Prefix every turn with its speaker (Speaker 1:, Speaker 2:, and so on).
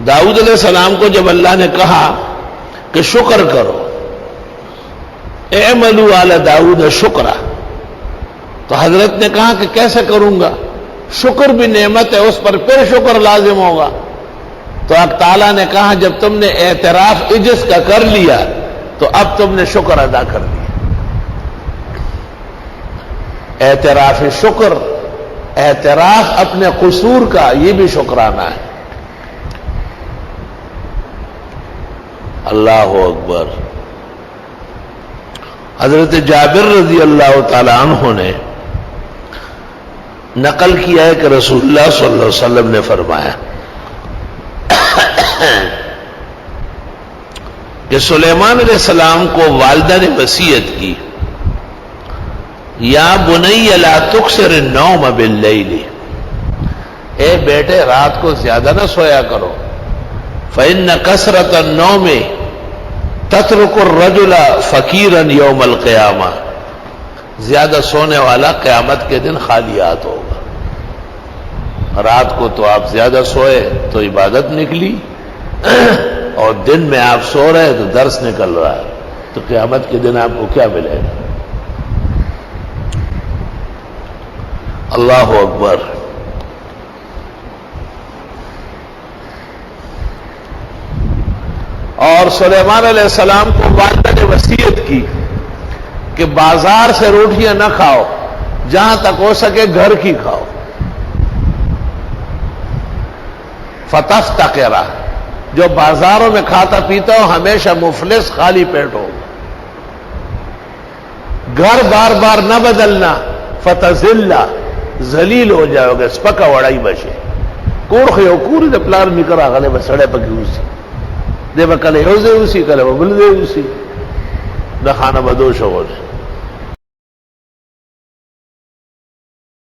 Speaker 1: داؤد علیہ السلام کو جب اللہ نے کہا کہ شکر کرو، اعملوا علی داؤد شکرا، تو حضرت نے کہا کہ کیسے کروں گا؟ شکر بھی نعمت ہے، اس پر پھر شکر لازم ہوگا۔ تو اب تعالیٰ نے کہا جب تم نے اعتراف عجز کا کر لیا تو اب تم نے شکر ادا کر لیا۔ اعتراف شکر، اعتراف اپنے قصور کا، یہ بھی شکرانہ ہے۔ اللہ اکبر۔ حضرت جابر رضی اللہ تعالی عنہ نے نقل کیا ہے کہ رسول اللہ صلی اللہ علیہ وسلم نے فرمایا کہ سلیمان علیہ السلام کو والدہ نے وصیت کی، یا بنی لا تکثر النوم باللیل، اے بیٹے رات کو زیادہ نہ سویا کرو، فإن کثرۃ النوم تترک الرجل فقیرا یوم القیامہ، زیادہ سونے والا قیامت کے دن خالیات ہوگا۔ رات کو تو آپ زیادہ سوئے تو عبادت نکلی، اور دن میں آپ سو رہے تو درس نکل رہا ہے، تو قیامت کے دن آپ کو کیا ملے گا؟ اللہ اکبر۔ اور سلیمان علیہ السلام کو والدہ نے وصیت کی کہ بازار سے روٹیاں نہ کھاؤ، جہاں تک ہو سکے گھر کی کھاؤ۔ فتفتقرا، جو بازاروں میں کھاتا پیتا ہو ہمیشہ مفلس خالی پیٹ ہو، گھر بار بار نہ بدلنا، فتذلہ، ذلیل ہو جاؤ گے، سپکا وڑائی بشے کوڑ خیو کوری د پلار میکرا غلے بسڑے پکی اوسی دے بکلے یوزے اوسی کلے بل دے اوسی دا خانہ بدوش ہو جائے۔